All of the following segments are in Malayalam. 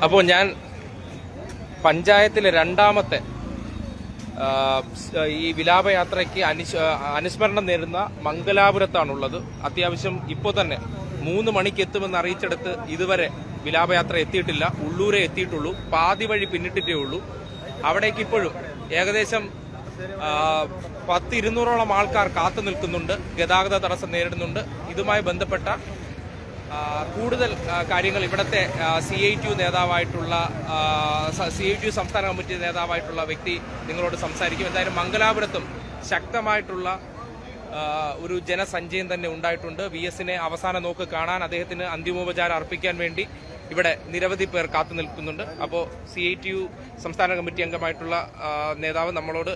അപ്പോൾ ഞാൻ പഞ്ചായത്തിലെ രണ്ടാമത്തെ ഈ വിലാപയാത്രയ്ക്ക് അനുസ്മരണം നേരുന്ന മംഗലാപുരത്താണുള്ളത്. അത്യാവശ്യം ഇപ്പോൾ തന്നെ 3 മണിക്ക് എത്തുമെന്ന് അറിയിച്ചെടുത്ത് ഇതുവരെ വിലാപയാത്ര എത്തിയിട്ടില്ല. ഉള്ളൂരെ എത്തിയിട്ടുള്ളൂ. പാതി വഴി പിന്നിട്ടിട്ടേ ഉള്ളൂ. അവിടേക്ക് ഇപ്പോഴും ഏകദേശം 100-200ഓളം ആൾക്കാർ കാത്തു നിൽക്കുന്നുണ്ട്. ഗതാഗത തടസ്സം നേരിടുന്നുണ്ട്. ഇതുമായി ബന്ധപ്പെട്ട കൂടുതൽ കാര്യങ്ങൾ ഇവിടുത്തെ CITU നേതാവായിട്ടുള്ള CITU സംസ്ഥാന കമ്മിറ്റി നേതാവായിട്ടുള്ള വ്യക്തി നിങ്ങളോട് സംസാരിക്കും. എന്തായാലും മംഗലാപുരത്തും ശക്തമായിട്ടുള്ള ഒരു ജനസഞ്ചയം തന്നെ ഉണ്ടായിട്ടുണ്ട്. VS-നെ അവസാന നോക്ക് കാണാൻ, അദ്ദേഹത്തിന് അന്തിമോപചാരം അർപ്പിക്കാൻ വേണ്ടി ഇവിടെ നിരവധി പേർ കാത്തു നിൽക്കുന്നുണ്ട്. അപ്പോൾ CITU സംസ്ഥാന കമ്മിറ്റി അംഗമായിട്ടുള്ള നേതാവ് നമ്മളോട്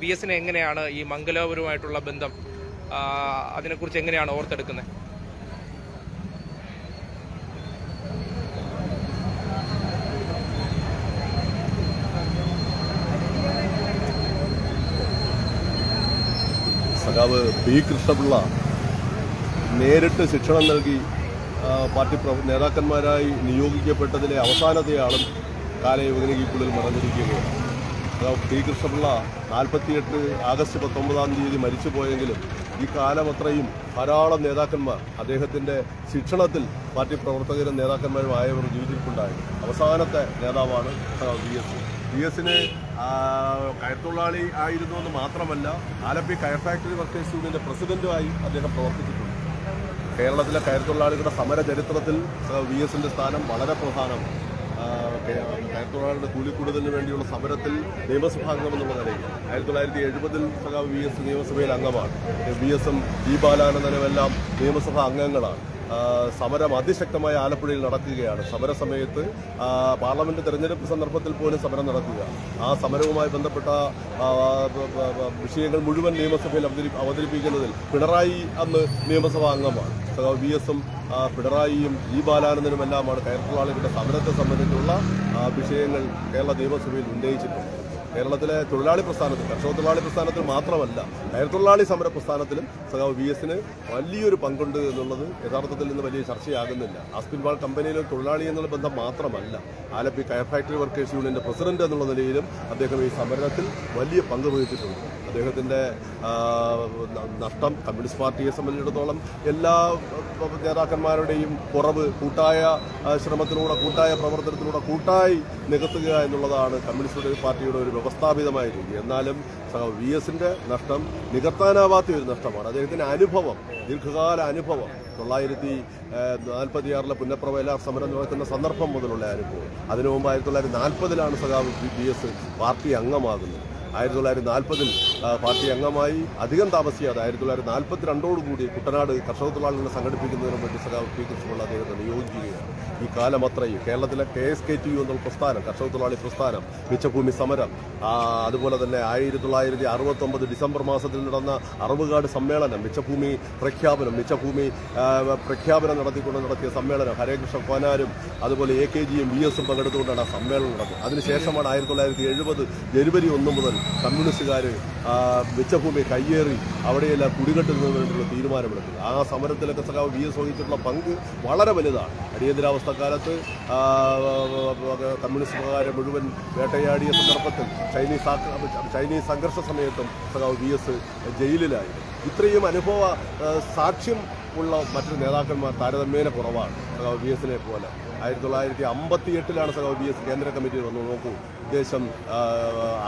VS-നെ എങ്ങനെയാണ് ഈ മംഗലാപുരവുമായിട്ടുള്ള ബന്ധം, അതിനെക്കുറിച്ച് എങ്ങനെയാണ് ഓർത്തെടുക്കുന്നത്? സഖാവ് പി കൃഷ്ണപിള്ള നേരിട്ട് ശിക്ഷണം നൽകി പാർട്ടി നേതാക്കന്മാരായി നിയോഗിക്കപ്പെട്ടതിലെ അവസാനത്തെ ആളും കാലയവനികയ്ക്കുള്ളിൽ മറഞ്ഞിരിക്കുകയാണ്. സഖാവ് പി കൃഷ്ണപിള്ള 48 ആഗസ്റ്റ് 19 മരിച്ചു പോയെങ്കിലും ഈ കാലമത്രയും ധാരാളം നേതാക്കന്മാർ അദ്ദേഹത്തിൻ്റെ ശിക്ഷണത്തിൽ പാർട്ടി പ്രവർത്തകരും നേതാക്കന്മാരും ആയവർ ജീവിച്ചിട്ടുണ്ടായിരുന്നു. അവസാനത്തെ നേതാവാണ് VS-ന് കയർത്തൊഴിലാളി ആയിരുന്നു എന്ന് മാത്രമല്ല, ആലപ്പി കയർ ഫാക്ടറി വർക്കേഴ്സ് യൂണിയൻ്റെ പ്രസിഡന്റുമായി അദ്ദേഹം പ്രവർത്തിച്ചിട്ടുണ്ട്. കേരളത്തിലെ കയർത്തൊഴിലാളികളുടെ സമര ചരിത്രത്തിൽ VS-ന്റെ സ്ഥാനം വളരെ പ്രധാനമാണ്. കയർത്തൊഴിലാളികളുടെ കൂലിക്കൂടുതലിന് വേണ്ടിയുള്ള സമരത്തിൽ നിയമസഭാ അംഗം എന്നുള്ള നിലയിൽ 1970 സഖാവ് VS നിയമസഭയിൽ അംഗമാണ്. VS-ഉം G. ബാലാനന്ദനുമെല്ലാം നിയമസഭാ അംഗങ്ങളാണ്. സമരം അതിശക്തമായ ആലപ്പുഴയിൽ നടക്കുകയാണ്. സമരസമയത്ത് പാർലമെന്റ് തെരഞ്ഞെടുപ്പ് സന്ദർഭത്തിൽ പോലും സമരം നടക്കുക. ആ സമരവുമായി ബന്ധപ്പെട്ട വിഷയങ്ങൾ മുഴുവൻ നിയമസഭയിൽ അവതരിപ്പിക്കുന്നതിൽ പിണറായി അന്ന് നിയമസഭാ അംഗമാണ്. VS-ഉം പിണറായിയും G. ബാലാനന്ദനുമെല്ലാമാണ് കയർത്തൊഴിലാളികളുടെ സമരത്തെ സംബന്ധിച്ചുള്ള വിഷയങ്ങൾ കേരള നിയമസഭയിൽ ഉന്നയിച്ചിട്ടുണ്ട്. കേരളത്തിലെ തൊഴിലാളി പ്രസ്ഥാനത്തിൽ, കർഷക തൊഴിലാളി പ്രസ്ഥാനത്തിൽ മാത്രമല്ല, കയർത്തൊഴിലാളി സമര പ്രസ്ഥാനത്തിലും സഖാവ് VS-ന് വലിയൊരു പങ്കുണ്ട് എന്നുള്ളത് യഥാർത്ഥത്തിൽ ഇന്ന് വലിയ ചർച്ചയാകുന്നില്ല. ആസ്പിൻവാൾ കമ്പനിയിലെ തൊഴിലാളി എന്നുള്ള ബന്ധം മാത്രമല്ല, ആലപ്പി കയർ ഫാക്ടറി വർക്കേഴ്സ് യൂണിയൻ്റെ പ്രസിഡന്റ് എന്നുള്ള നിലയിലും അദ്ദേഹം ഈ സമരത്തിൽ വലിയ പങ്ക് വഹിച്ചിട്ടുണ്ട്. അദ്ദേഹത്തിൻ്റെ നഷ്ടം കമ്മ്യൂണിസ്റ്റ് പാർട്ടിയെ സംബന്ധിച്ചിടത്തോളം എല്ലാ നേതാക്കന്മാരുടെയും കുറവ് കൂട്ടായ ശ്രമത്തിലൂടെ, കൂട്ടായ പ്രവർത്തനത്തിലൂടെ കൂട്ടായി നികത്തുക എന്നുള്ളതാണ് കമ്മ്യൂണിസ്റ്റ് പാർട്ടിയുടെ ഒരു വ്യവസ്ഥാപിതമായ രീതി. എന്നാലും VS-ന്റെ നഷ്ടം നികത്താനാവാത്ത ഒരു നഷ്ടമാണ്. അദ്ദേഹത്തിൻ്റെ അനുഭവം, ദീർഘകാല അനുഭവം, 1946 പുന്നപ്ര വയലാർ സമരം നടക്കുന്ന സന്ദർഭം മുതലുള്ള അനുഭവം. അതിനു മുമ്പ് 1940 സഖാവ് VS പാർട്ടി അംഗമാകുന്നത്. 1940 പാർട്ടി അംഗമായി അധികം താമസിയാതെ 1942 കുട്ടനാട് കർഷക തൊഴിലാളികളെ സംഘടിപ്പിക്കുന്നതിന് വേണ്ടി സഖാവ് പി കൃഷ്ണപിള്ള അദ്ദേഹത്തെ നിയോഗിക്കുകയാണ്. ഈ കാലമത്രയും കേരളത്തിലെ KSKTU എന്നുള്ള പ്രസ്ഥാനം, കർഷക തൊഴിലാളി പ്രസ്ഥാനം, മിച്ചഭൂമി സമരം, അതുപോലെ തന്നെ 1969 ഡിസംബർ മാസത്തിൽ നടന്ന അറവുകാട് സമ്മേളനം, മിച്ചഭൂമി പ്രഖ്യാപനം നടത്തിക്കൊണ്ട് നടത്തിയ സമ്മേളനം, ഹരേകൃഷ്ണ കോനാരും അതുപോലെ AKG-യും VS-ഉം പങ്കെടുത്തുകൊണ്ടാണ് ആ സമ്മേളനം നടന്നത്. അതിനുശേഷമാണ് 1970 ജനുവരി 1 മുതൽ കമ്മ്യൂണിസ്റ്റുകാർ മിച്ചഭൂമി കയ്യേറി അവിടെയെല്ലാം കുടികെട്ടുന്നതിന് വേണ്ടിയുള്ള തീരുമാനമെടുത്തത്. ആ സമരത്തിലൊക്കെ സഖാവ് VS വഹിച്ചിട്ടുള്ള പങ്ക് വളരെ വലുതാണ്. അടിയന്തരാവസ്ഥക്കാലത്ത് കമ്മ്യൂണിസ്റ്റുകാരെ മുഴുവൻ വേട്ടയാടിയ സന്ദർഭത്തിൽ ചൈനീസ് സംഘർഷ സമയത്തും സഖാവ് VS ജയിലിലായിരുന്നു. ഇത്രയും അനുഭവ സാക്ഷ്യം ഉള്ള മറ്റൊരു നേതാക്കന്മാർ താരതമ്യേന കുറവാണ് സഖാവ് VS-നെ പോലെ. 1958 സഖാവ് VS കേന്ദ്ര കമ്മിറ്റിയിൽ വന്നു. നോക്കൂ, ഉദ്ദേശം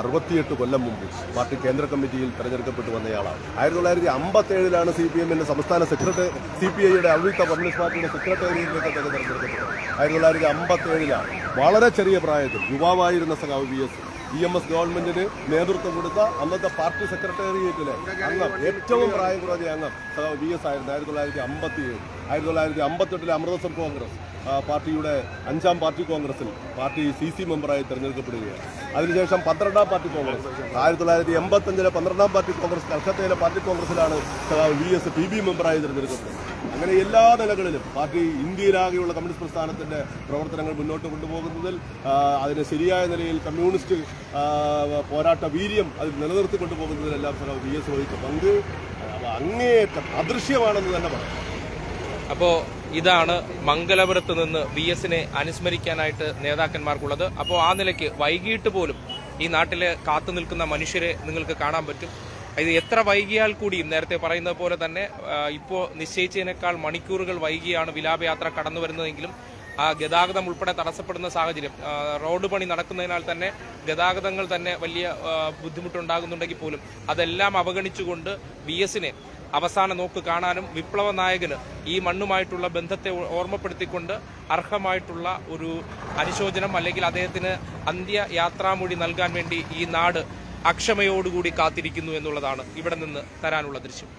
68 കൊല്ലം മുമ്പ് പാർട്ടി കേന്ദ്ര കമ്മിറ്റിയിൽ തെരഞ്ഞെടുക്കപ്പെട്ടു വന്നയാളാണ്. 1957 CPM-ന്റെ സംസ്ഥാന സെക്രട്ടറി, CPI-യുടെ അവ്യക്ത കമ്മ്യൂണിസ്റ്റ് പാർട്ടിയുടെ സെക്രട്ടേറിയറ്റിലേക്ക് അദ്ദേഹം തെരഞ്ഞെടുക്കപ്പെട്ടു. 1957 വളരെ ചെറിയ പ്രായത്തിൽ യുവാവായിരുന്ന സഖാവ് VS EMS ഗവൺമെന്റിന് നേതൃത്വം കൊടുത്ത അന്നത്തെ പാർട്ടി സെക്രട്ടേറിയറ്റിലെ അംഗം, ഏറ്റവും പ്രായം കുറഞ്ഞ അംഗം സഖാവ് VS ആയിരുന്നു. 1957 1958 അമൃതസർ കോൺഗ്രസ് പാർട്ടിയുടെ 5ാം പാർട്ടി കോൺഗ്രസിൽ പാർട്ടി CC മെമ്പറായി തെരഞ്ഞെടുക്കപ്പെടുകയാണ്. അതിനുശേഷം 12ാം പാർട്ടി കോൺഗ്രസ്, 1985 12ാം പാർട്ടി കോൺഗ്രസ്, കൽക്കത്തയിലെ പാർട്ടി കോൺഗ്രസിലാണ് VS PB മെമ്പറായി തെരഞ്ഞെടുക്കപ്പെട്ടത്. അങ്ങനെ എല്ലാ നിലകളിലും പാർട്ടി ഇന്ത്യയിലാകെയുള്ള കമ്മ്യൂണിസ്റ്റ് പ്രസ്ഥാനത്തിൻ്റെ പ്രവർത്തനങ്ങൾ മുന്നോട്ട് കൊണ്ടുപോകുന്നതിൽ അതിന് ശരിയായ നിലയിൽ കമ്മ്യൂണിസ്റ്റ് പോരാട്ട വീര്യം അതിൽ നിലനിർത്തി കൊണ്ടുപോകുന്നതിലെല്ലാം VS വഹിച്ച പങ്ക് അങ്ങേയറ്റം അദൃശ്യമാണെന്ന് തന്നെ പറയാം. അപ്പോൾ ഇതാണ് മംഗലപുരത്ത് നിന്ന് VS-നെ അനുസ്മരിക്കാനായിട്ട് നേതാക്കന്മാർക്കുള്ളത്. അപ്പോൾ ആ നിലയ്ക്ക് വൈകിട്ട് പോലും ഈ നാട്ടിലെ കാത്തു നിൽക്കുന്ന മനുഷ്യരെ നിങ്ങൾക്ക് കാണാൻ പറ്റും. ഇത് എത്ര വൈകിയാൽ കൂടിയും നേരത്തെ പറയുന്നത് പോലെ തന്നെ ഇപ്പോൾ നിശ്ചയിച്ചതിനേക്കാൾ മണിക്കൂറുകൾ വൈകിയാണ് വിലാപയാത്ര കടന്നു വരുന്നതെങ്കിലും ആ ഗതാഗതം ഉൾപ്പെടെ തടസ്സപ്പെടുന്ന സാഹചര്യം, റോഡ് പണി നടക്കുന്നതിനാൽ തന്നെ ഗതാഗതങ്ങൾ തന്നെ വലിയ ബുദ്ധിമുട്ടുണ്ടാകുന്നുണ്ടെങ്കിൽ പോലും അതെല്ലാം അവഗണിച്ചുകൊണ്ട് VS-നെ അവസാന നോക്ക് കാണാനും വിപ്ലവ നായകന് ഈ മണ്ണുമായിട്ടുള്ള ബന്ധത്തെ ഓർമ്മപ്പെടുത്തിക്കൊണ്ട് അർഹമായിട്ടുള്ള ഒരു അനുശോചനം അല്ലെങ്കിൽ അദ്ദേഹത്തിന് അന്ത്യയാത്രാമൊഴി നൽകാൻ വേണ്ടി ഈ നാട് അക്ഷമയോടുകൂടി കാത്തിരിക്കുന്നു എന്നുള്ളതാണ് ഇവിടെ നിന്ന് തരാനുള്ള ദൃശ്യം.